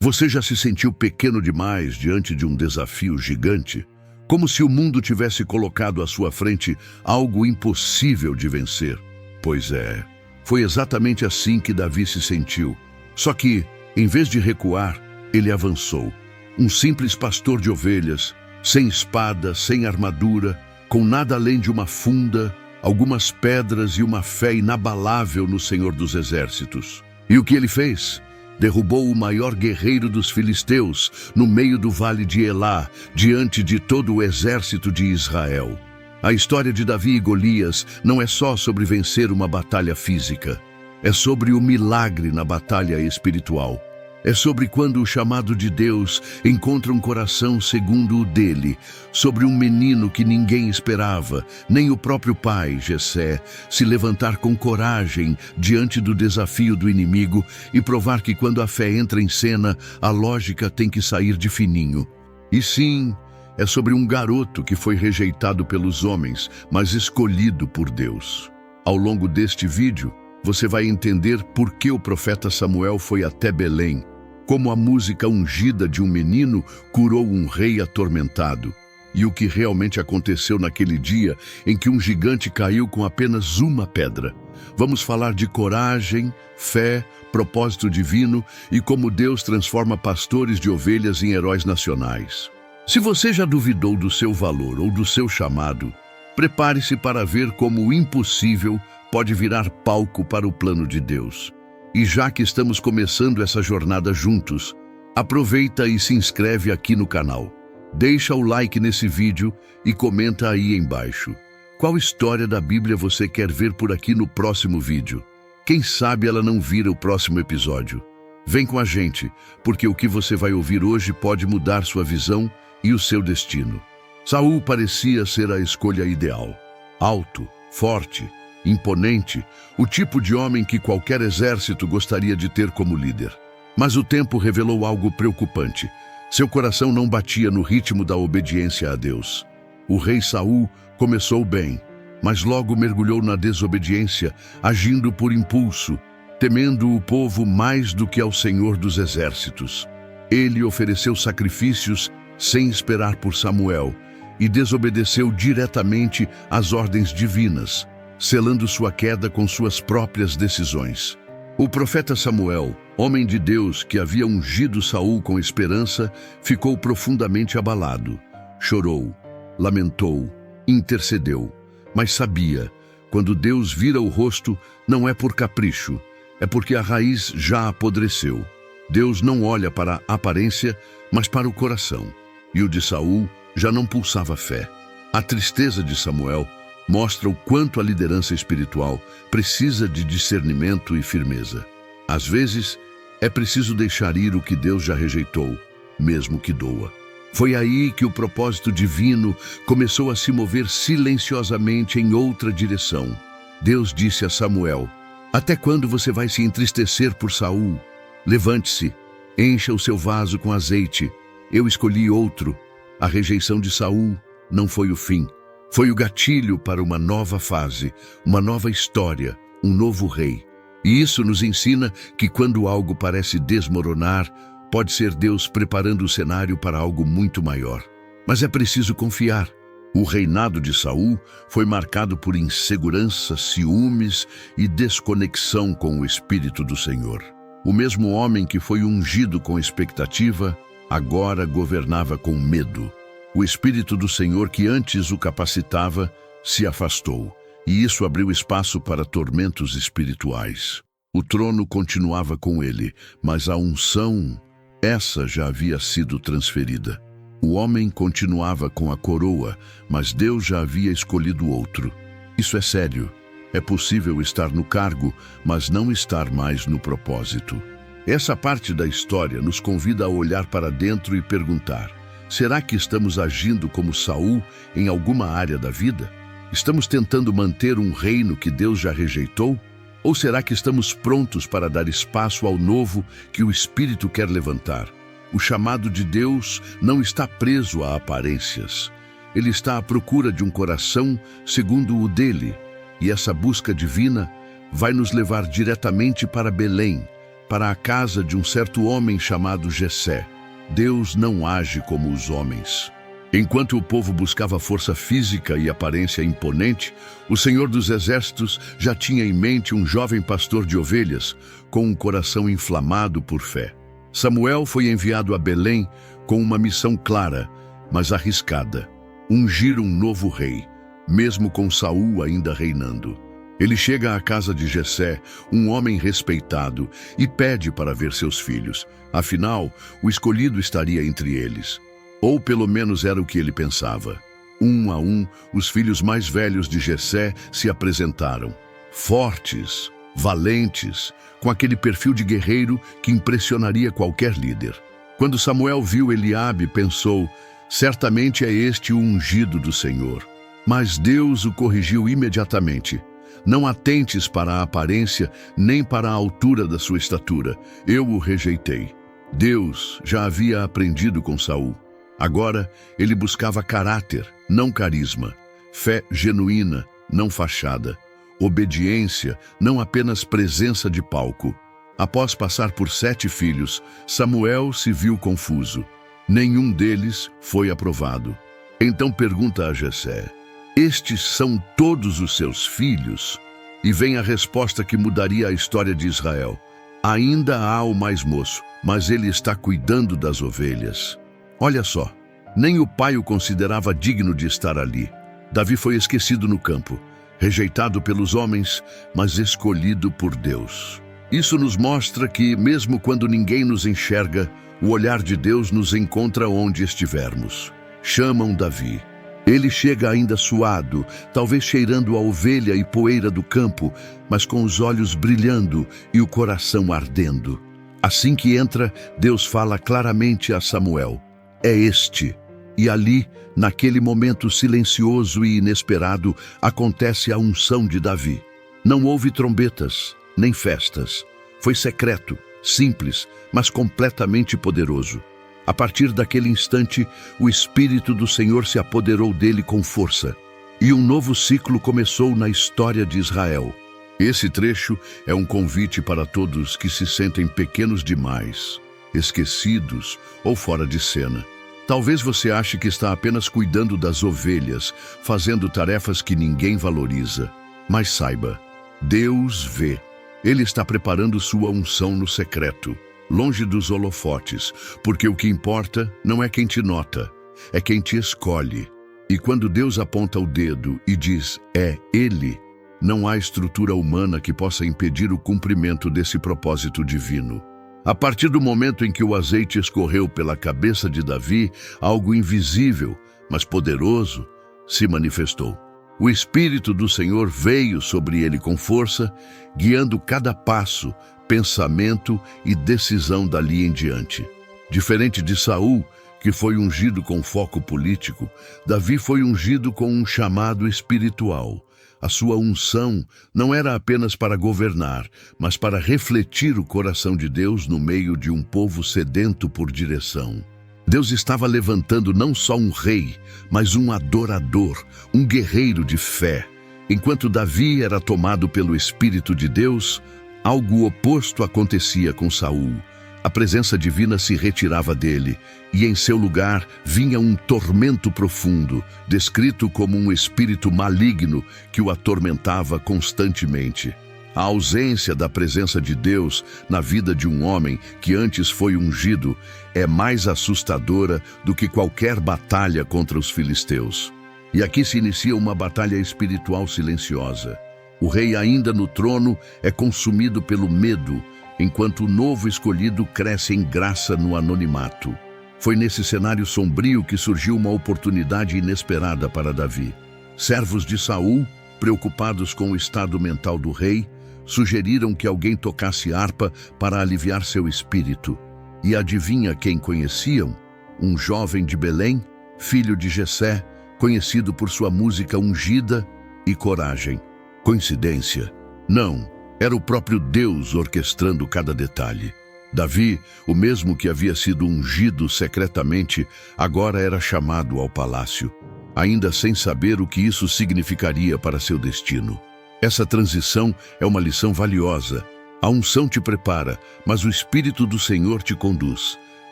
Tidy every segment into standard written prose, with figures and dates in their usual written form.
Você já se sentiu pequeno demais diante de um desafio gigante? Como se o mundo tivesse colocado à sua frente algo impossível de vencer? Pois é, foi exatamente assim que Davi se sentiu. Só que, em vez de recuar, ele avançou. Um simples pastor de ovelhas, sem espada, sem armadura, com nada além de uma funda, algumas pedras e uma fé inabalável no Senhor dos Exércitos. E o que ele fez? Derrubou o maior guerreiro dos filisteus no meio do vale de Elá, diante de todo o exército de Israel. A história de Davi e Golias não é só sobre vencer uma batalha física. É sobre o milagre na batalha espiritual. É sobre quando o chamado de Deus encontra um coração segundo o dele, sobre um menino que ninguém esperava, nem o próprio pai, Jessé, se levantar com coragem diante do desafio do inimigo e provar que quando a fé entra em cena, a lógica tem que sair de fininho. E sim, é sobre um garoto que foi rejeitado pelos homens, mas escolhido por Deus. Ao longo deste vídeo, você vai entender por que o profeta Samuel foi até Belém, como a música ungida de um menino curou um rei atormentado, e o que realmente aconteceu naquele dia em que um gigante caiu com apenas uma pedra. Vamos falar de coragem, fé, propósito divino e como Deus transforma pastores de ovelhas em heróis nacionais. Se você já duvidou do seu valor ou do seu chamado, prepare-se para ver como o impossível pode virar palco para o plano de Deus. E já que estamos começando essa jornada juntos, aproveita e se inscreve aqui no canal. Deixa o like nesse vídeo e comenta aí embaixo. Qual história da Bíblia você quer ver por aqui no próximo vídeo? Quem sabe ela não vira o próximo episódio? Vem com a gente, porque o que você vai ouvir hoje pode mudar sua visão e o seu destino. Saul parecia ser a escolha ideal. Alto, forte, imponente, o tipo de homem que qualquer exército gostaria de ter como líder. Mas o tempo revelou algo preocupante. Seu coração não batia no ritmo da obediência a Deus. O rei Saul começou bem, mas logo mergulhou na desobediência, agindo por impulso, temendo o povo mais do que ao Senhor dos Exércitos. Ele ofereceu sacrifícios sem esperar por Samuel e desobedeceu diretamente às ordens divinas, selando sua queda com suas próprias decisões. O profeta Samuel, homem de Deus que havia ungido Saul com esperança, ficou profundamente abalado. Chorou, lamentou, intercedeu, mas sabia, quando Deus vira o rosto, não é por capricho, é porque a raiz já apodreceu. Deus não olha para a aparência, mas para o coração. E o de Saul já não pulsava fé. A tristeza de Samuel mostra o quanto a liderança espiritual precisa de discernimento e firmeza. Às vezes, é preciso deixar ir o que Deus já rejeitou, mesmo que doa. Foi aí que o propósito divino começou a se mover silenciosamente em outra direção. Deus disse a Samuel: "Até quando você vai se entristecer por Saul? Levante-se, encha o seu vaso com azeite. Eu escolhi outro." A rejeição de Saul não foi o fim. Foi o gatilho para uma nova fase, uma nova história, um novo rei. E isso nos ensina que quando algo parece desmoronar, pode ser Deus preparando o cenário para algo muito maior. Mas é preciso confiar. O reinado de Saul foi marcado por insegurança, ciúmes e desconexão com o Espírito do Senhor. O mesmo homem que foi ungido com expectativa, agora governava com medo. O Espírito do Senhor que antes o capacitava, se afastou, e isso abriu espaço para tormentos espirituais. O trono continuava com ele, mas a unção, essa já havia sido transferida. O homem continuava com a coroa, mas Deus já havia escolhido outro. Isso é sério. É possível estar no cargo, mas não estar mais no propósito. Essa parte da história nos convida a olhar para dentro e perguntar: será que estamos agindo como Saul em alguma área da vida? Estamos tentando manter um reino que Deus já rejeitou? Ou será que estamos prontos para dar espaço ao novo que o Espírito quer levantar? O chamado de Deus não está preso a aparências. Ele está à procura de um coração segundo o dele. E essa busca divina vai nos levar diretamente para Belém, para a casa de um certo homem chamado Jessé. Deus não age como os homens. Enquanto o povo buscava força física e aparência imponente, o Senhor dos Exércitos já tinha em mente um jovem pastor de ovelhas com um coração inflamado por fé. Samuel foi enviado a Belém com uma missão clara, mas arriscada: ungir um novo rei, mesmo com Saul ainda reinando. Ele chega à casa de Jessé, um homem respeitado, e pede para ver seus filhos. Afinal, o escolhido estaria entre eles. Ou pelo menos era o que ele pensava. Um a um, os filhos mais velhos de Jessé se apresentaram. Fortes, valentes, com aquele perfil de guerreiro que impressionaria qualquer líder. Quando Samuel viu Eliabe, pensou: certamente é este o ungido do Senhor. Mas Deus o corrigiu imediatamente. Não atentes para a aparência, nem para a altura da sua estatura. Eu o rejeitei. Deus já havia aprendido com Saul. Agora, ele buscava caráter, não carisma. Fé genuína, não fachada. Obediência, não apenas presença de palco. Após passar por 7 filhos, Samuel se viu confuso. Nenhum deles foi aprovado. Então pergunta a Jessé: estes são todos os seus filhos? E vem a resposta que mudaria a história de Israel: ainda há o mais moço, mas ele está cuidando das ovelhas. Olha só, nem o pai o considerava digno de estar ali. Davi foi esquecido no campo, rejeitado pelos homens, mas escolhido por Deus. Isso nos mostra que, mesmo quando ninguém nos enxerga, o olhar de Deus nos encontra onde estivermos. Chamam Davi. Ele chega ainda suado, talvez cheirando a ovelha e poeira do campo, mas com os olhos brilhando e o coração ardendo. Assim que entra, Deus fala claramente a Samuel: é este. E ali, naquele momento silencioso e inesperado, acontece a unção de Davi. Não houve trombetas, nem festas. Foi secreto, simples, mas completamente poderoso. A partir daquele instante, o Espírito do Senhor se apoderou dele com força. E um novo ciclo começou na história de Israel. Esse trecho é um convite para todos que se sentem pequenos demais, esquecidos ou fora de cena. Talvez você ache que está apenas cuidando das ovelhas, fazendo tarefas que ninguém valoriza. Mas saiba, Deus vê. Ele está preparando sua unção no secreto, longe dos holofotes, porque o que importa não é quem te nota, é quem te escolhe. E quando Deus aponta o dedo e diz: é Ele, não há estrutura humana que possa impedir o cumprimento desse propósito divino. A partir do momento em que o azeite escorreu pela cabeça de Davi, algo invisível, mas poderoso, se manifestou. O Espírito do Senhor veio sobre ele com força, guiando cada passo, pensamento e decisão dali em diante. Diferente de Saul, que foi ungido com foco político, Davi foi ungido com um chamado espiritual. A sua unção não era apenas para governar, mas para refletir o coração de Deus no meio de um povo sedento por direção. Deus estava levantando não só um rei, mas um adorador, um guerreiro de fé. Enquanto Davi era tomado pelo Espírito de Deus, algo oposto acontecia com Saul. A presença divina se retirava dele, e em seu lugar vinha um tormento profundo, descrito como um espírito maligno que o atormentava constantemente. A ausência da presença de Deus na vida de um homem que antes foi ungido é mais assustadora do que qualquer batalha contra os filisteus. E aqui se inicia uma batalha espiritual silenciosa. O rei ainda no trono é consumido pelo medo, enquanto o novo escolhido cresce em graça no anonimato. Foi nesse cenário sombrio que surgiu uma oportunidade inesperada para Davi. Servos de Saul, preocupados com o estado mental do rei, sugeriram que alguém tocasse harpa para aliviar seu espírito. E adivinha quem conheciam? Um jovem de Belém, filho de Jessé, conhecido por sua música ungida e coragem. Coincidência? Não. Era o próprio Deus orquestrando cada detalhe. Davi, o mesmo que havia sido ungido secretamente, agora era chamado ao palácio, ainda sem saber o que isso significaria para seu destino. Essa transição é uma lição valiosa. A unção te prepara, mas o Espírito do Senhor te conduz.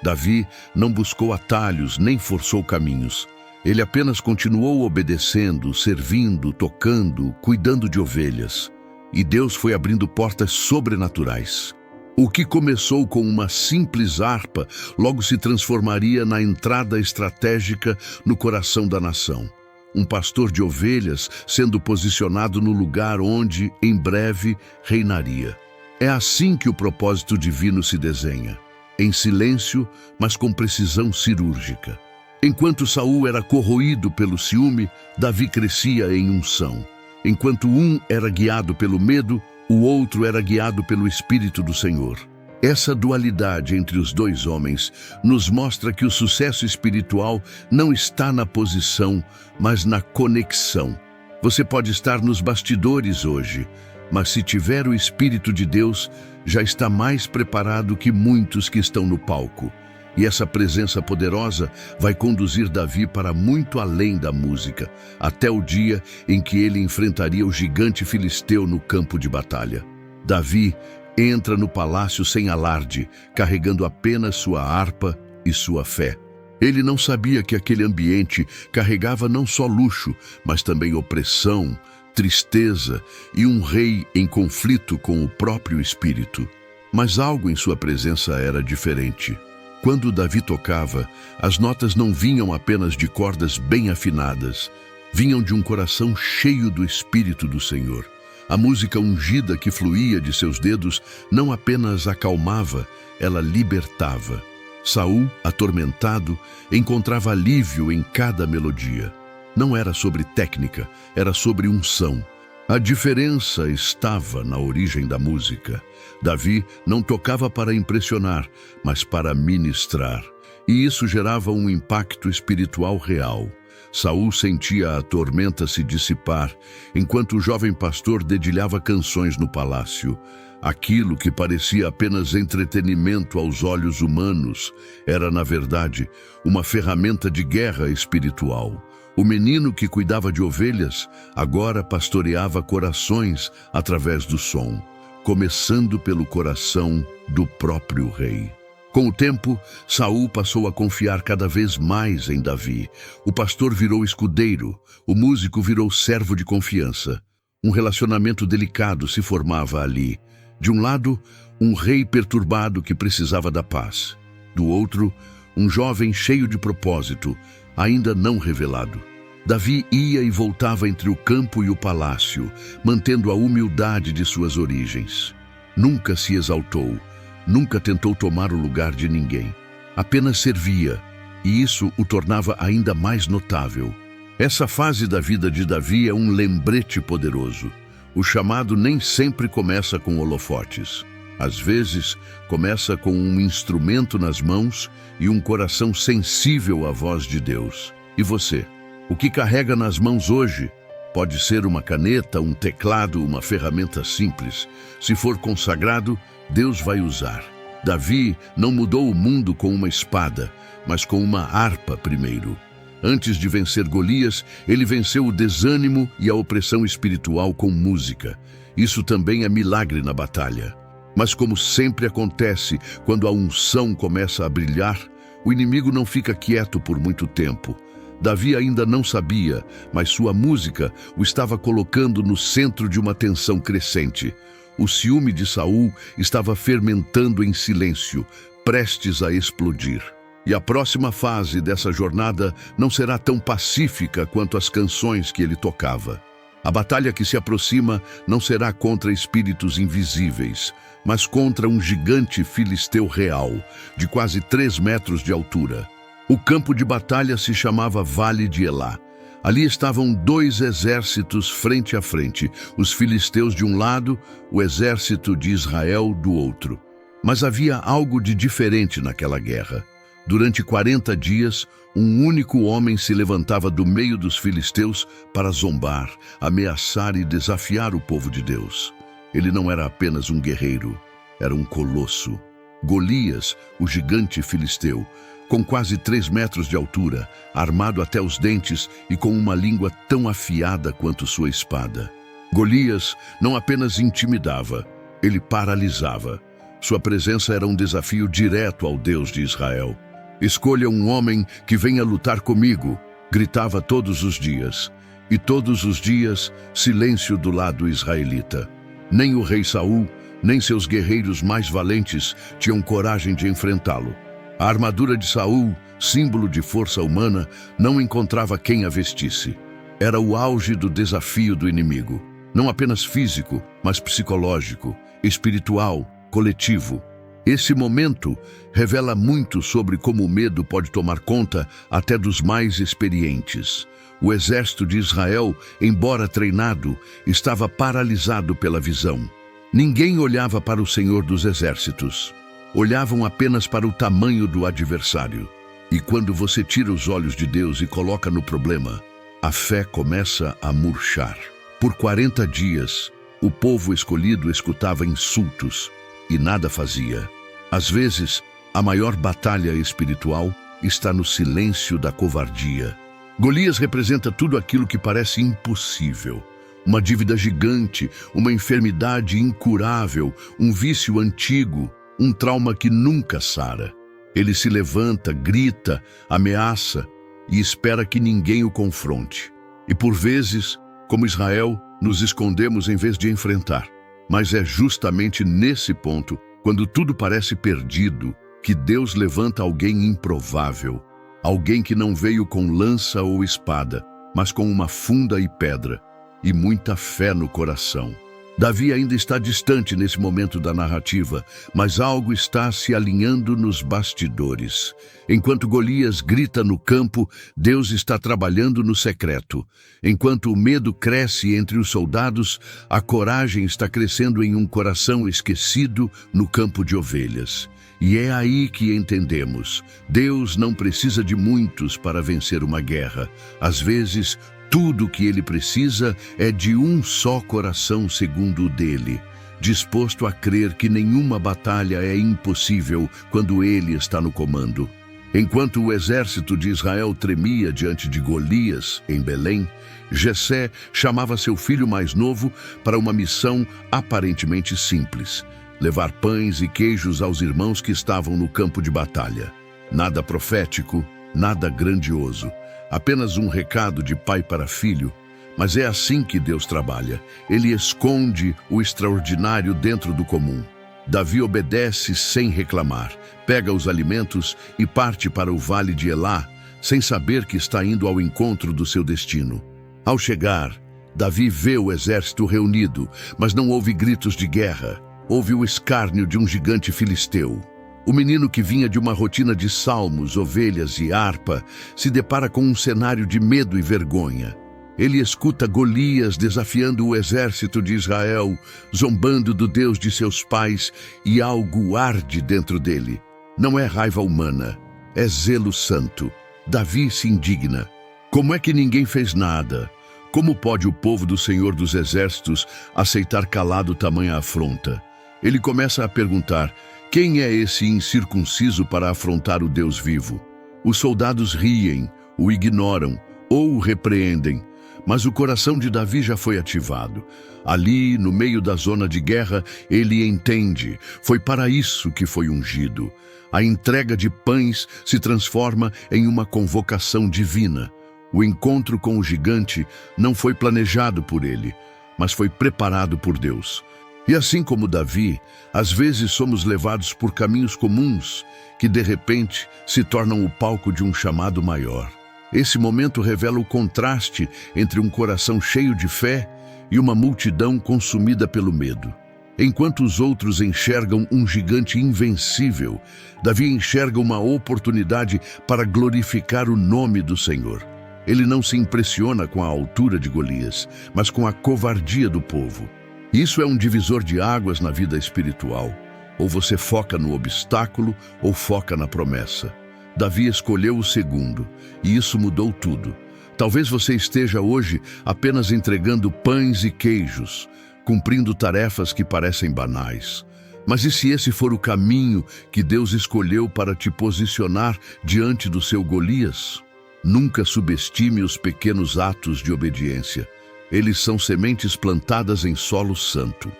Davi não buscou atalhos nem forçou caminhos. Ele apenas continuou obedecendo, servindo, tocando, cuidando de ovelhas. E Deus foi abrindo portas sobrenaturais. O que começou com uma simples harpa, logo se transformaria na entrada estratégica no coração da nação. Um pastor de ovelhas sendo posicionado no lugar onde, em breve, reinaria. É assim que o propósito divino se desenha. Em silêncio, mas com precisão cirúrgica. Enquanto Saul era corroído pelo ciúme, Davi crescia em unção. Enquanto um era guiado pelo medo, o outro era guiado pelo Espírito do Senhor. Essa dualidade entre os dois homens nos mostra que o sucesso espiritual não está na posição, mas na conexão. Você pode estar nos bastidores hoje, mas se tiver o Espírito de Deus, já está mais preparado que muitos que estão no palco. E essa presença poderosa vai conduzir Davi para muito além da música, até o dia em que ele enfrentaria o gigante filisteu no campo de batalha. Davi entra no palácio sem alarde, carregando apenas sua harpa e sua fé. Ele não sabia que aquele ambiente carregava não só luxo, mas também opressão, tristeza e um rei em conflito com o próprio espírito. Mas algo em sua presença era diferente. Quando Davi tocava, as notas não vinham apenas de cordas bem afinadas, vinham de um coração cheio do Espírito do Senhor. A música ungida que fluía de seus dedos não apenas acalmava, ela libertava. Saul, atormentado, encontrava alívio em cada melodia. Não era sobre técnica, era sobre unção. A diferença estava na origem da música. Davi não tocava para impressionar, mas para ministrar. E isso gerava um impacto espiritual real. Saul sentia a tormenta se dissipar, enquanto o jovem pastor dedilhava canções no palácio. Aquilo que parecia apenas entretenimento aos olhos humanos era, na verdade, uma ferramenta de guerra espiritual. O menino que cuidava de ovelhas agora pastoreava corações através do som, começando pelo coração do próprio rei. Com o tempo, Saul passou a confiar cada vez mais em Davi. O pastor virou escudeiro, o músico virou servo de confiança. Um relacionamento delicado se formava ali. De um lado, um rei perturbado que precisava da paz. Do outro, um jovem cheio de propósito, ainda não revelado. Davi ia e voltava entre o campo e o palácio, mantendo a humildade de suas origens. Nunca se exaltou, nunca tentou tomar o lugar de ninguém. Apenas servia, e isso o tornava ainda mais notável. Essa fase da vida de Davi é um lembrete poderoso. O chamado nem sempre começa com holofotes. Às vezes, começa com um instrumento nas mãos e um coração sensível à voz de Deus. E você? O que carrega nas mãos hoje? Pode ser uma caneta, um teclado, uma ferramenta simples. Se for consagrado, Deus vai usar. Davi não mudou o mundo com uma espada, mas com uma harpa primeiro. Antes de vencer Golias, ele venceu o desânimo e a opressão espiritual com música. Isso também é milagre na batalha. Mas como sempre acontece, quando a unção começa a brilhar, o inimigo não fica quieto por muito tempo. Davi ainda não sabia, mas sua música o estava colocando no centro de uma tensão crescente. O ciúme de Saul estava fermentando em silêncio, prestes a explodir. E a próxima fase dessa jornada não será tão pacífica quanto as canções que ele tocava. A batalha que se aproxima não será contra espíritos invisíveis, mas contra um gigante filisteu real, de quase 3 metros de altura. O campo de batalha se chamava Vale de Elá. Ali estavam 2 exércitos frente a frente, os filisteus de um lado, o exército de Israel do outro. Mas havia algo de diferente naquela guerra. Durante 40 dias, um único homem se levantava do meio dos filisteus para zombar, ameaçar e desafiar o povo de Deus. Ele não era apenas um guerreiro, era um colosso. Golias, o gigante filisteu, com quase 3 metros de altura, armado até os dentes e com uma língua tão afiada quanto sua espada. Golias não apenas intimidava, ele paralisava. Sua presença era um desafio direto ao Deus de Israel. Escolha um homem que venha lutar comigo, gritava todos os dias. E todos os dias, silêncio do lado israelita. Nem o rei Saul, nem seus guerreiros mais valentes tinham coragem de enfrentá-lo. A armadura de Saul, símbolo de força humana, não encontrava quem a vestisse. Era o auge do desafio do inimigo, não apenas físico, mas psicológico, espiritual, coletivo. Esse momento revela muito sobre como o medo pode tomar conta até dos mais experientes. O exército de Israel, embora treinado, estava paralisado pela visão. Ninguém olhava para o Senhor dos Exércitos. Olhavam apenas para o tamanho do adversário. E quando você tira os olhos de Deus e coloca no problema, a fé começa a murchar. Por 40 dias, o povo escolhido escutava insultos e nada fazia. Às vezes, a maior batalha espiritual está no silêncio da covardia. Golias representa tudo aquilo que parece impossível. Uma dívida gigante, uma enfermidade incurável, um vício antigo, um trauma que nunca sara. Ele se levanta, grita, ameaça e espera que ninguém o confronte. E por vezes, como Israel, nos escondemos em vez de enfrentar. Mas é justamente nesse ponto, quando tudo parece perdido, que Deus levanta alguém improvável. Alguém que não veio com lança ou espada, mas com uma funda e pedra, e muita fé no coração. Davi ainda está distante nesse momento da narrativa, mas algo está se alinhando nos bastidores. Enquanto Golias grita no campo, Deus está trabalhando no secreto. Enquanto o medo cresce entre os soldados, a coragem está crescendo em um coração esquecido no campo de ovelhas. E é aí que entendemos, Deus não precisa de muitos para vencer uma guerra. Às vezes, tudo o que ele precisa é de um só coração segundo o dele, disposto a crer que nenhuma batalha é impossível quando ele está no comando. Enquanto o exército de Israel tremia diante de Golias, em Belém, Jessé chamava seu filho mais novo para uma missão aparentemente simples: levar pães e queijos aos irmãos que estavam no campo de batalha. Nada profético, nada grandioso. Apenas um recado de pai para filho, mas é assim que Deus trabalha. Ele esconde o extraordinário dentro do comum. Davi obedece sem reclamar, pega os alimentos e parte para o vale de Elá, sem saber que está indo ao encontro do seu destino. Ao chegar, Davi vê o exército reunido, mas não ouve gritos de guerra. Houve o escárnio de um gigante filisteu. O menino que vinha de uma rotina de salmos, ovelhas e harpa, se depara com um cenário de medo e vergonha. Ele escuta Golias desafiando o exército de Israel, zombando do Deus de seus pais, e algo arde dentro dele. Não é raiva humana, é zelo santo. Davi se indigna. Como é que ninguém fez nada? Como pode o povo do Senhor dos Exércitos aceitar calado tamanha afronta? Ele começa a perguntar: quem é esse incircunciso para afrontar o Deus vivo? Os soldados riem, o ignoram ou o repreendem, mas o coração de Davi já foi ativado. Ali, no meio da zona de guerra, ele entende: foi para isso que foi ungido. A entrega de pães se transforma em uma convocação divina. O encontro com o gigante não foi planejado por ele, mas foi preparado por Deus. E assim como Davi, às vezes somos levados por caminhos comuns que de repente se tornam o palco de um chamado maior. Esse momento revela o contraste entre um coração cheio de fé e uma multidão consumida pelo medo. Enquanto os outros enxergam um gigante invencível, Davi enxerga uma oportunidade para glorificar o nome do Senhor. Ele não se impressiona com a altura de Golias, mas com a covardia do povo. Isso é um divisor de águas na vida espiritual. Ou você foca no obstáculo, ou foca na promessa. Davi escolheu o segundo, e isso mudou tudo. Talvez você esteja hoje apenas entregando pães e queijos, cumprindo tarefas que parecem banais. Mas e se esse for o caminho que Deus escolheu para te posicionar diante do seu Golias? Nunca subestime os pequenos atos de obediência. Eles são sementes plantadas em solo santo.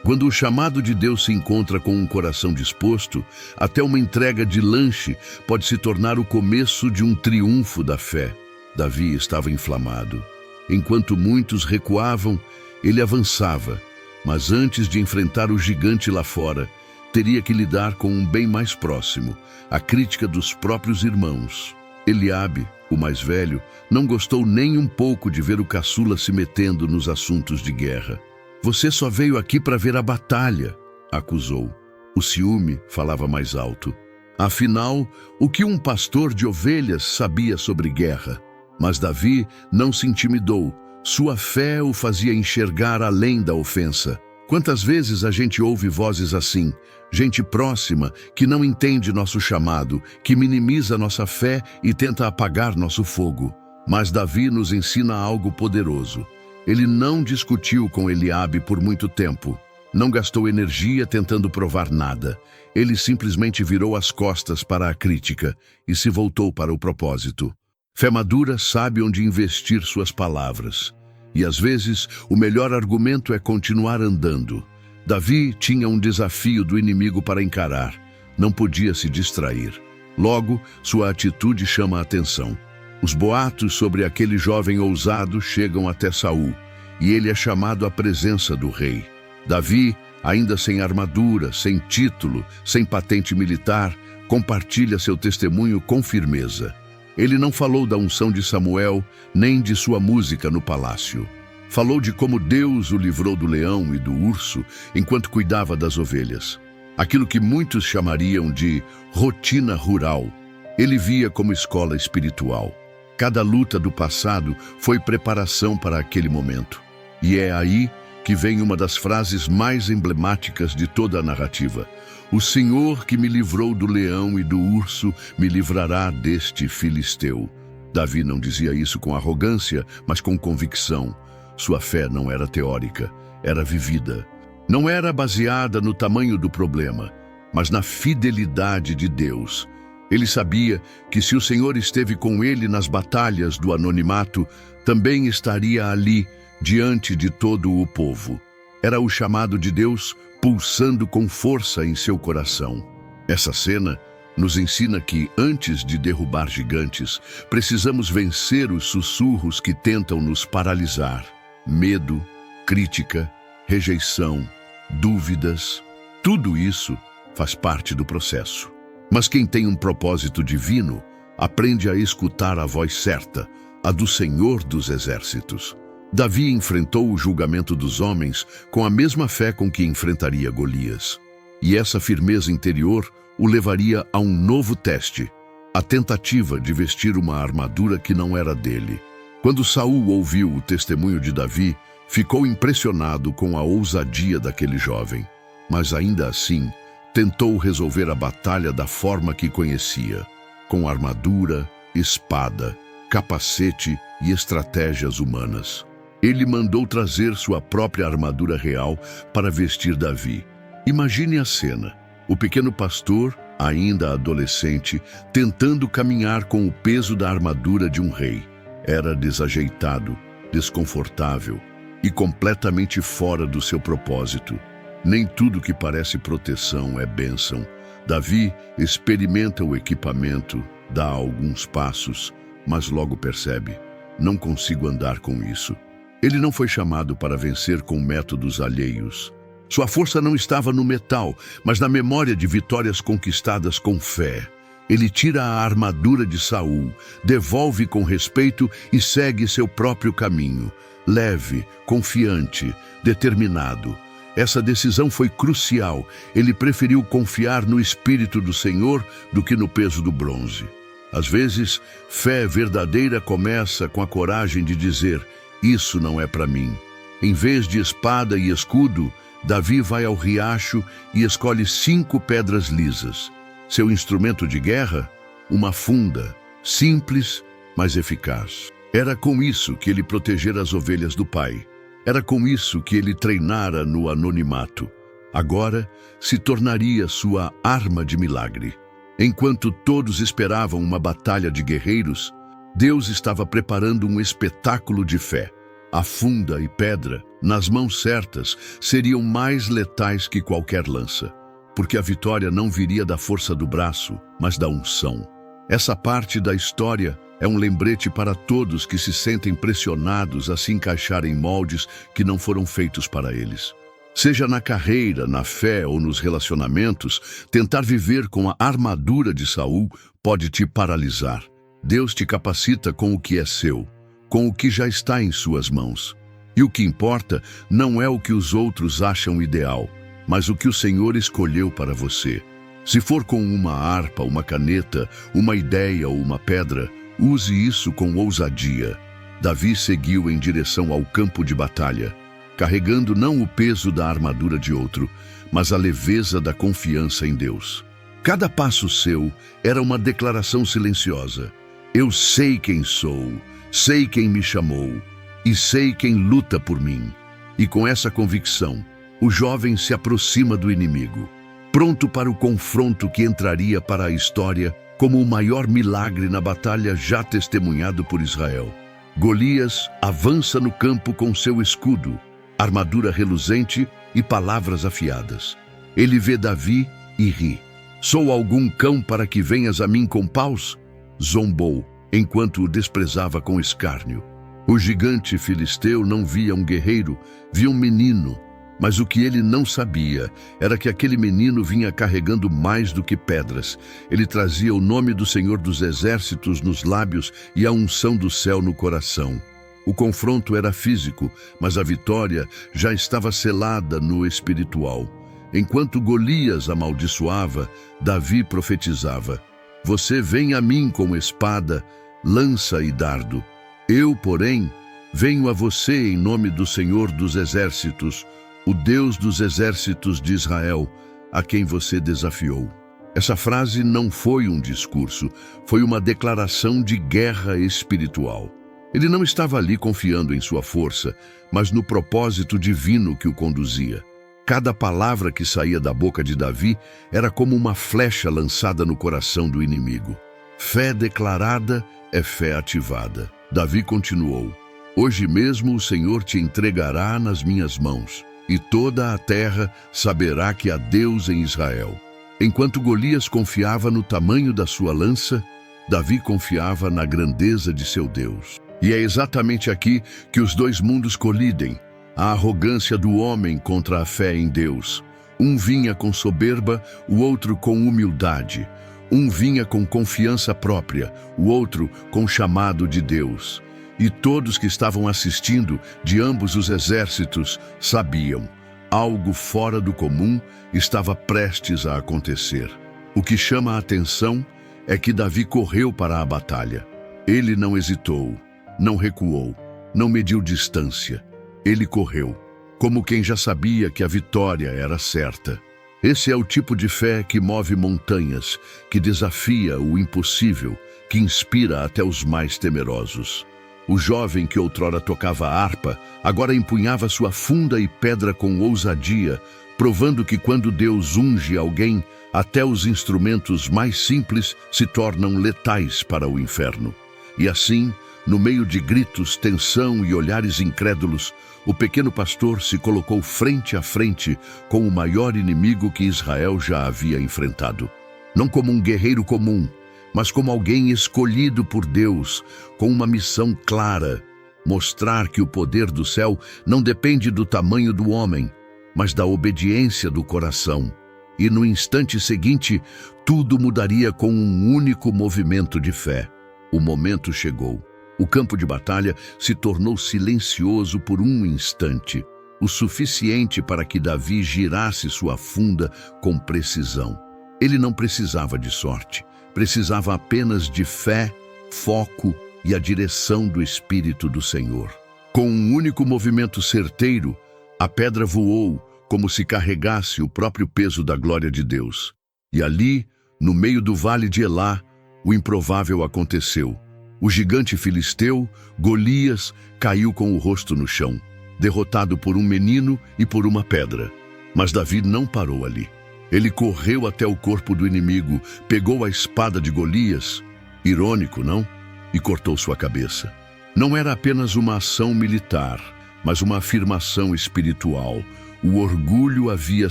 Quando o chamado de Deus se encontra com um coração disposto, até uma entrega de lanche pode se tornar o começo de um triunfo da fé. Davi estava inflamado. Enquanto muitos recuavam, ele avançava, mas antes de enfrentar o gigante lá fora, teria que lidar com um bem mais próximo, a crítica dos próprios irmãos. Eliabe, o mais velho, não gostou nem um pouco de ver o caçula se metendo nos assuntos de guerra. "Você só veio aqui para ver a batalha", acusou. O ciúme falava mais alto. Afinal, o que um pastor de ovelhas sabia sobre guerra? Mas Davi não se intimidou. Sua fé o fazia enxergar além da ofensa. Quantas vezes a gente ouve vozes assim, gente próxima que não entende nosso chamado, que minimiza nossa fé e tenta apagar nosso fogo. Mas Davi nos ensina algo poderoso. Ele não discutiu com Eliabe por muito tempo. Não gastou energia tentando provar nada. Ele simplesmente virou as costas para a crítica e se voltou para o propósito. Fé madura sabe onde investir suas palavras. E às vezes, o melhor argumento é continuar andando. Davi tinha um desafio do inimigo para encarar. Não podia se distrair. Logo, sua atitude chama a atenção. Os boatos sobre aquele jovem ousado chegam até Saul, e ele é chamado à presença do rei. Davi, ainda sem armadura, sem título, sem patente militar, compartilha seu testemunho com firmeza. Ele não falou da unção de Samuel, nem de sua música no palácio. Falou de como Deus o livrou do leão e do urso enquanto cuidava das ovelhas. Aquilo que muitos chamariam de rotina rural, ele via como escola espiritual. Cada luta do passado foi preparação para aquele momento. E é aí que vem uma das frases mais emblemáticas de toda a narrativa. "O Senhor que me livrou do leão e do urso me livrará deste filisteu." Davi não dizia isso com arrogância, mas com convicção. Sua fé não era teórica, era vivida. Não era baseada no tamanho do problema, mas na fidelidade de Deus. Ele sabia que se o Senhor esteve com ele nas batalhas do anonimato, também estaria ali, diante de todo o povo. Era o chamado de Deus pulsando com força em seu coração. Essa cena nos ensina que, antes de derrubar gigantes, precisamos vencer os sussurros que tentam nos paralisar. Medo, crítica, rejeição, dúvidas, tudo isso faz parte do processo. Mas quem tem um propósito divino, aprende a escutar a voz certa, a do Senhor dos Exércitos. Davi enfrentou o julgamento dos homens com a mesma fé com que enfrentaria Golias. E essa firmeza interior o levaria a um novo teste, a tentativa de vestir uma armadura que não era dele. Quando Saul ouviu o testemunho de Davi, ficou impressionado com a ousadia daquele jovem. Mas ainda assim, tentou resolver a batalha da forma que conhecia, com armadura, espada, capacete e estratégias humanas. Ele mandou trazer sua própria armadura real para vestir Davi. Imagine a cena: o pequeno pastor, ainda adolescente, tentando caminhar com o peso da armadura de um rei. Era desajeitado, desconfortável e completamente fora do seu propósito. Nem tudo que parece proteção é bênção. Davi experimenta o equipamento, dá alguns passos, mas logo percebe: não consigo andar com isso. Ele não foi chamado para vencer com métodos alheios. Sua força não estava no metal, mas na memória de vitórias conquistadas com fé. Ele tira a armadura de Saul, devolve com respeito e segue seu próprio caminho, leve, confiante, determinado. Essa decisão foi crucial. Ele preferiu confiar no Espírito do Senhor do que no peso do bronze. Às vezes, fé verdadeira começa com a coragem de dizer: isso não é para mim. Em vez de espada e escudo, Davi vai ao riacho e escolhe 5 pedras lisas. Seu instrumento de guerra? Uma funda, simples, mas eficaz. Era com isso que ele protegera as ovelhas do pai. Era com isso que ele treinara no anonimato. Agora se tornaria sua arma de milagre. Enquanto todos esperavam uma batalha de guerreiros, Deus estava preparando um espetáculo de fé. a funda e pedra, nas mãos certas, seriam mais letais que qualquer lança, porque a vitória não viria da força do braço, mas da unção. Essa parte da história é um lembrete para todos que se sentem pressionados a se encaixar em moldes que não foram feitos para eles. Seja na carreira, na fé ou nos relacionamentos, tentar viver com a armadura de Saul pode te paralisar. Deus te capacita com o que é seu, com o que já está em suas mãos. E o que importa não é o que os outros acham ideal, mas o que o Senhor escolheu para você. Se for com uma harpa, uma caneta, uma ideia ou uma pedra, use isso com ousadia. Davi seguiu em direção ao campo de batalha, carregando não o peso da armadura de outro, mas a leveza da confiança em Deus. Cada passo seu era uma declaração silenciosa. Eu sei quem sou, sei quem me chamou e sei quem luta por mim. E com essa convicção, o jovem se aproxima do inimigo, pronto para o confronto que entraria para a história como o maior milagre na batalha já testemunhado por Israel. Golias avança no campo com seu escudo, armadura reluzente e palavras afiadas. Ele vê Davi e ri. Sou algum cão para que venhas a mim com paus? Zombou, enquanto o desprezava com escárnio. O gigante filisteu não via um guerreiro, via um menino. Mas o que ele não sabia era que aquele menino vinha carregando mais do que pedras. Ele trazia o nome do Senhor dos Exércitos nos lábios e a unção do céu no coração. O confronto era físico, mas a vitória já estava selada no espiritual. Enquanto Golias amaldiçoava, Davi profetizava: Você vem a mim com espada, lança e dardo. Eu, porém, venho a você em nome do Senhor dos Exércitos, o Deus dos exércitos de Israel, a quem você desafiou. Essa frase não foi um discurso, foi uma declaração de guerra espiritual. Ele não estava ali confiando em sua força, mas no propósito divino que o conduzia. Cada palavra que saía da boca de Davi era como uma flecha lançada no coração do inimigo. Fé declarada é fé ativada. Davi continuou: Hoje mesmo o Senhor te entregará nas minhas mãos, e toda a terra saberá que há Deus em Israel. Enquanto Golias confiava no tamanho da sua lança, Davi confiava na grandeza de seu Deus. E é exatamente aqui que os dois mundos colidem: a arrogância do homem contra a fé em Deus. Um vinha com soberba, o outro com humildade. Um vinha com confiança própria, o outro com chamado de Deus. E todos que estavam assistindo, de ambos os exércitos, sabiam: algo fora do comum estava prestes a acontecer. O que chama a atenção é que Davi correu para a batalha. Ele não hesitou, não recuou, não mediu distância. Ele correu, como quem já sabia que a vitória era certa. Esse é o tipo de fé que move montanhas, que desafia o impossível, que inspira até os mais temerosos. O jovem que outrora tocava harpa, agora empunhava sua funda e pedra com ousadia, provando que quando Deus unge alguém, até os instrumentos mais simples se tornam letais para o inferno. E assim, no meio de gritos, tensão e olhares incrédulos, o pequeno pastor se colocou frente a frente com o maior inimigo que Israel já havia enfrentado. Não como um guerreiro comum, mas como alguém escolhido por Deus, com uma missão clara: mostrar que o poder do céu não depende do tamanho do homem, mas da obediência do coração. E no instante seguinte, tudo mudaria com um único movimento de fé. O momento chegou. O campo de batalha se tornou silencioso por um instante, o suficiente para que Davi girasse sua funda com precisão. Ele não precisava de sorte, precisava apenas de fé, foco e a direção do Espírito do Senhor. Com um único movimento certeiro, a pedra voou como se carregasse o próprio peso da glória de Deus. E ali, no meio do vale de Elá, o improvável aconteceu. O gigante filisteu, Golias, caiu com o rosto no chão, derrotado por um menino e por uma pedra. Mas Davi não parou ali. Ele correu até o corpo do inimigo, pegou a espada de Golias, irônico, não? E cortou sua cabeça. Não era apenas uma ação militar, mas uma afirmação espiritual. O orgulho havia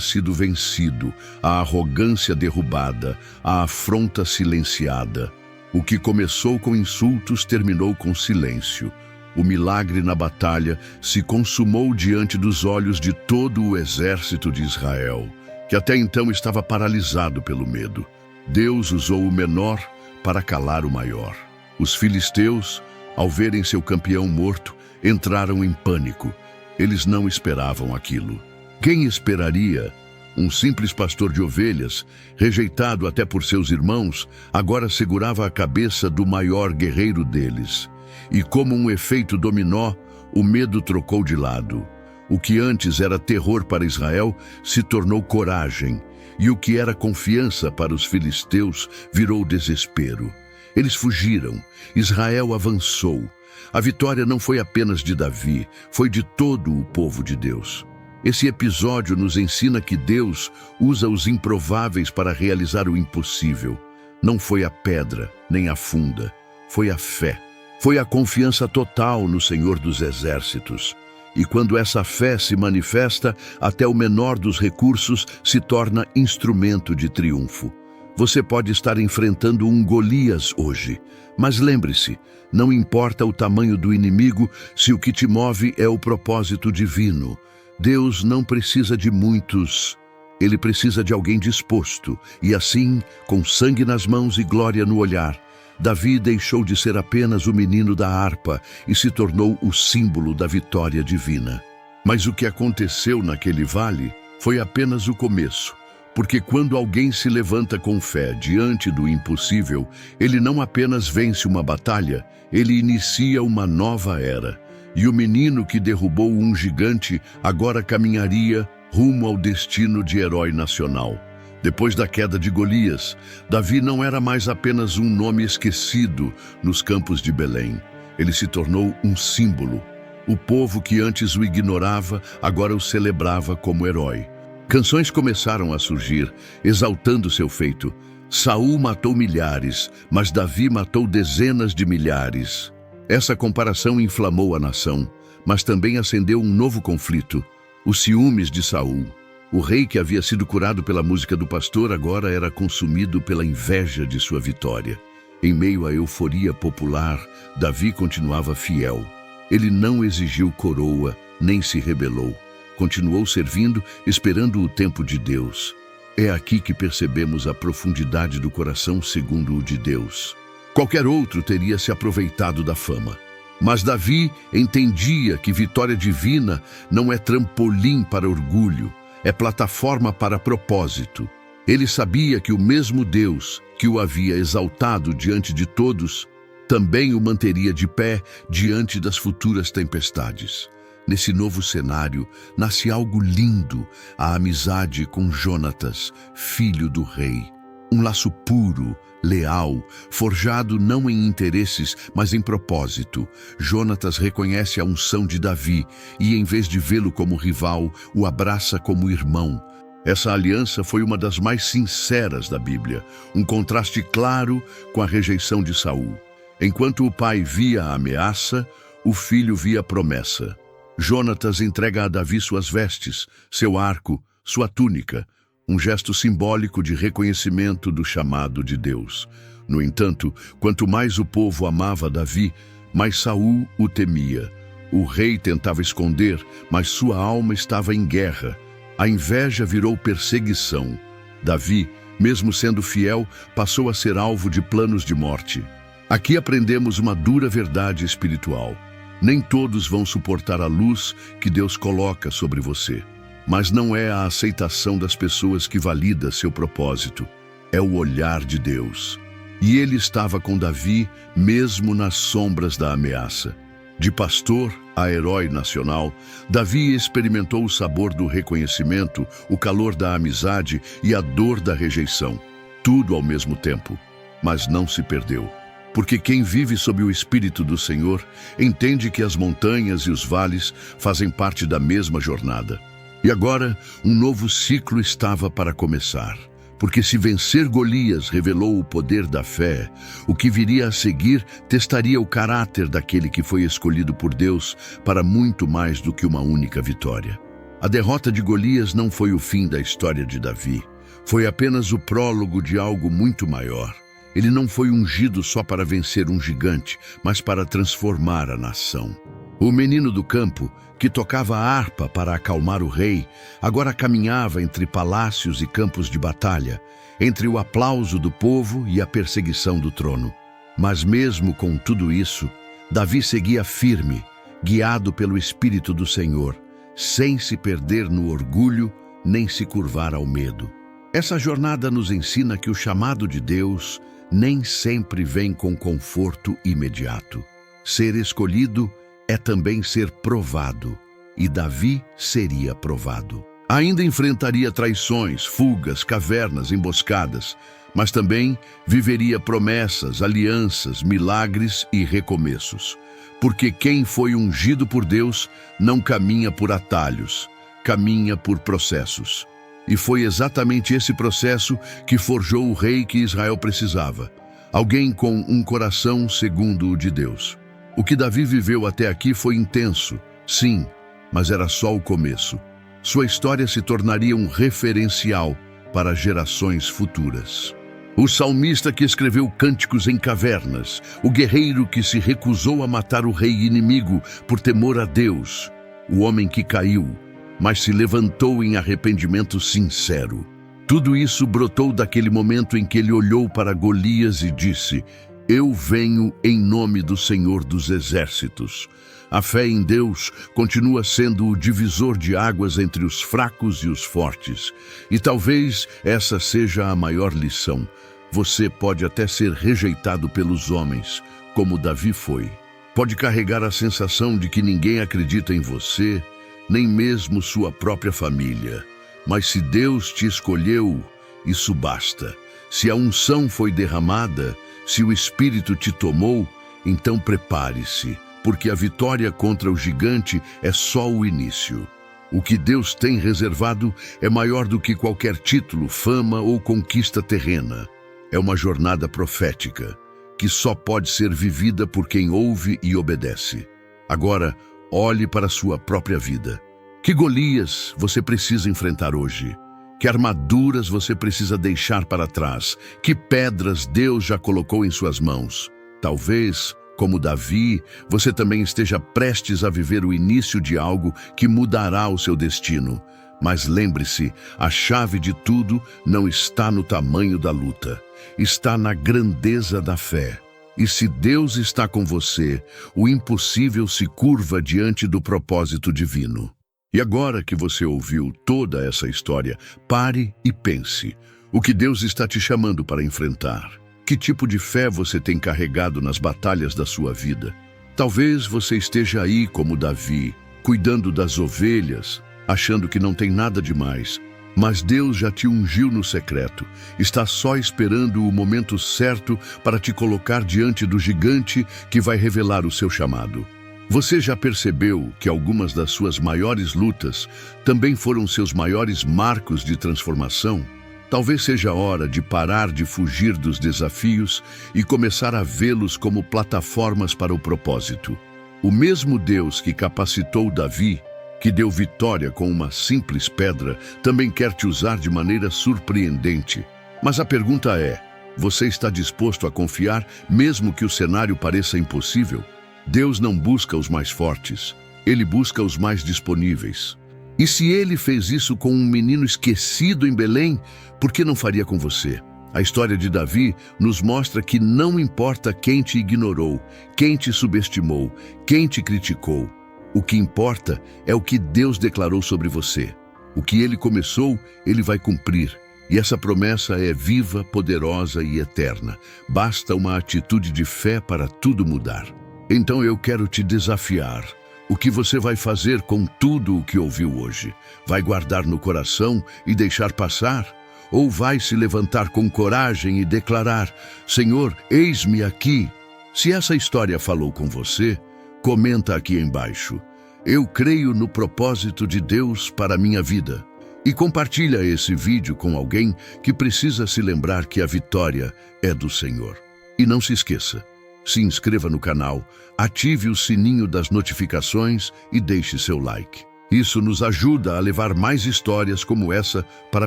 sido vencido, a arrogância derrubada, a afronta silenciada. O que começou com insultos terminou com silêncio. O milagre na batalha se consumou diante dos olhos de todo o exército de Israel, que até então estava paralisado pelo medo. Deus usou o menor para calar o maior. Os filisteus, ao verem seu campeão morto, entraram em pânico. Eles não esperavam aquilo. Quem esperaria? Um simples pastor de ovelhas, rejeitado até por seus irmãos, agora segurava a cabeça do maior guerreiro deles. E como um efeito dominó, o medo trocou de lado. O que antes era terror para Israel se tornou coragem, e o que era confiança para os filisteus virou desespero. Eles fugiram. Israel avançou. A vitória não foi apenas de Davi, foi de todo o povo de Deus. Esse episódio nos ensina que Deus usa os improváveis para realizar o impossível. Não foi a pedra, nem a funda, foi a fé. Foi a confiança total no Senhor dos Exércitos. E quando essa fé se manifesta, até o menor dos recursos se torna instrumento de triunfo. Você pode estar enfrentando um Golias hoje, mas lembre-se, não importa o tamanho do inimigo se o que te move é o propósito divino. Deus não precisa de muitos, Ele precisa de alguém disposto, e assim, com sangue nas mãos e glória no olhar, Davi deixou de ser apenas o menino da harpa e se tornou o símbolo da vitória divina. Mas o que aconteceu naquele vale foi apenas o começo, porque quando alguém se levanta com fé diante do impossível, ele não apenas vence uma batalha, ele inicia uma nova era. E o menino que derrubou um gigante agora caminharia rumo ao destino de herói nacional. Depois da queda de Golias, Davi não era mais apenas um nome esquecido nos campos de Belém. Ele se tornou um símbolo. O povo que antes o ignorava, agora o celebrava como herói. Canções começaram a surgir, exaltando seu feito. Saul matou milhares, mas Davi matou dezenas de milhares. Essa comparação inflamou a nação, mas também acendeu um novo conflito, os ciúmes de Saul. O rei que havia sido curado pela música do pastor agora era consumido pela inveja de sua vitória. Em meio à euforia popular, Davi continuava fiel. Ele não exigiu coroa, nem se rebelou. Continuou servindo, esperando o tempo de Deus. É aqui que percebemos a profundidade do coração segundo o de Deus. Qualquer outro teria se aproveitado da fama. Mas Davi entendia que vitória divina não é trampolim para orgulho, é plataforma para propósito. Ele sabia que o mesmo Deus que o havia exaltado diante de todos, também o manteria de pé diante das futuras tempestades. Nesse novo cenário, nasce algo lindo, a amizade com Jonatas, filho do rei. Um laço puro, leal, forjado não em interesses, mas em propósito. Jonatas reconhece a unção de Davi e, em vez de vê-lo como rival, o abraça como irmão. Essa aliança foi uma das mais sinceras da Bíblia, um contraste claro com a rejeição de Saul. Enquanto o pai via a ameaça, o filho via a promessa. Jonatas entrega a Davi suas vestes, seu arco, sua túnica, um gesto simbólico de reconhecimento do chamado de Deus. No entanto, quanto mais o povo amava Davi, mais Saul o temia. O rei tentava esconder, mas sua alma estava em guerra. A inveja virou perseguição. Davi, mesmo sendo fiel, passou a ser alvo de planos de morte. Aqui aprendemos uma dura verdade espiritual. Nem todos vão suportar a luz que Deus coloca sobre você. Mas não é a aceitação das pessoas que valida seu propósito. É o olhar de Deus. E ele estava com Davi, mesmo nas sombras da ameaça. De pastor a herói nacional, Davi experimentou o sabor do reconhecimento, o calor da amizade e a dor da rejeição. Tudo ao mesmo tempo. Mas não se perdeu. Porque quem vive sob o Espírito do Senhor entende que as montanhas e os vales fazem parte da mesma jornada. E agora, um novo ciclo estava para começar. Porque se vencer Golias revelou o poder da fé, o que viria a seguir testaria o caráter daquele que foi escolhido por Deus para muito mais do que uma única vitória. A derrota de Golias não foi o fim da história de Davi. Foi apenas o prólogo de algo muito maior. Ele não foi ungido só para vencer um gigante, mas para transformar a nação. O menino do campo, que tocava a harpa para acalmar o rei, agora caminhava entre palácios e campos de batalha, entre o aplauso do povo e a perseguição do trono. Mas mesmo com tudo isso, Davi seguia firme, guiado pelo Espírito do Senhor, sem se perder no orgulho nem se curvar ao medo. Essa jornada nos ensina que o chamado de Deus nem sempre vem com conforto imediato. Ser escolhido é também ser provado, e Davi seria provado. Ainda enfrentaria traições, fugas, cavernas, emboscadas, mas também viveria promessas, alianças, milagres e recomeços. Porque quem foi ungido por Deus não caminha por atalhos, caminha por processos. E foi exatamente esse processo que forjou o rei que Israel precisava. Alguém com um coração segundo o de Deus. O que Davi viveu até aqui foi intenso, sim, mas era só o começo. Sua história se tornaria um referencial para gerações futuras. O salmista que escreveu cânticos em cavernas, o guerreiro que se recusou a matar o rei inimigo por temor a Deus, o homem que caiu, mas se levantou em arrependimento sincero. Tudo isso brotou daquele momento em que ele olhou para Golias e disse: "Eu venho em nome do Senhor dos Exércitos." A fé em Deus continua sendo o divisor de águas entre os fracos e os fortes. E talvez essa seja a maior lição. Você pode até ser rejeitado pelos homens, como Davi foi. Pode carregar a sensação de que ninguém acredita em você, nem mesmo sua própria família. Mas se Deus te escolheu, isso basta. Se a unção foi derramada, se o Espírito te tomou, então prepare-se, porque a vitória contra o gigante é só o início. O que Deus tem reservado é maior do que qualquer título, fama ou conquista terrena. É uma jornada profética, que só pode ser vivida por quem ouve e obedece. Agora, olhe para a sua própria vida. Que Golias você precisa enfrentar hoje? Que armaduras você precisa deixar para trás? Que pedras Deus já colocou em suas mãos? Talvez, como Davi, você também esteja prestes a viver o início de algo que mudará o seu destino. Mas lembre-se, a chave de tudo não está no tamanho da luta, está na grandeza da fé. E se Deus está com você, o impossível se curva diante do propósito divino. E agora que você ouviu toda essa história, pare e pense. O que Deus está te chamando para enfrentar? Que tipo de fé você tem carregado nas batalhas da sua vida? Talvez você esteja aí como Davi, cuidando das ovelhas, achando que não tem nada demais. Mas Deus já te ungiu no secreto. Está só esperando o momento certo para te colocar diante do gigante que vai revelar o seu chamado. Você já percebeu que algumas das suas maiores lutas também foram seus maiores marcos de transformação? Talvez seja a hora de parar de fugir dos desafios e começar a vê-los como plataformas para o propósito. O mesmo Deus que capacitou Davi, que deu vitória com uma simples pedra, também quer te usar de maneira surpreendente. Mas a pergunta é: você está disposto a confiar mesmo que o cenário pareça impossível? Deus não busca os mais fortes, Ele busca os mais disponíveis. E se Ele fez isso com um menino esquecido em Belém, por que não faria com você? A história de Davi nos mostra que não importa quem te ignorou, quem te subestimou, quem te criticou. O que importa é o que Deus declarou sobre você. O que Ele começou, Ele vai cumprir. E essa promessa é viva, poderosa e eterna. Basta uma atitude de fé para tudo mudar. Então eu quero te desafiar. O que você vai fazer com tudo o que ouviu hoje? Vai guardar no coração e deixar passar? Ou vai se levantar com coragem e declarar: Senhor, eis-me aqui? Se essa história falou com você, comenta aqui embaixo: eu creio no propósito de Deus para a minha vida. E compartilha esse vídeo com alguém que precisa se lembrar que a vitória é do Senhor. E não se esqueça, se inscreva no canal, ative o sininho das notificações e deixe seu like. Isso nos ajuda a levar mais histórias como essa para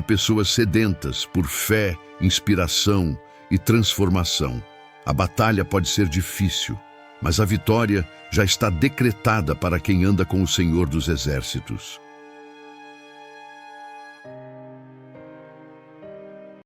pessoas sedentas por fé, inspiração e transformação. A batalha pode ser difícil, mas a vitória já está decretada para quem anda com o Senhor dos Exércitos.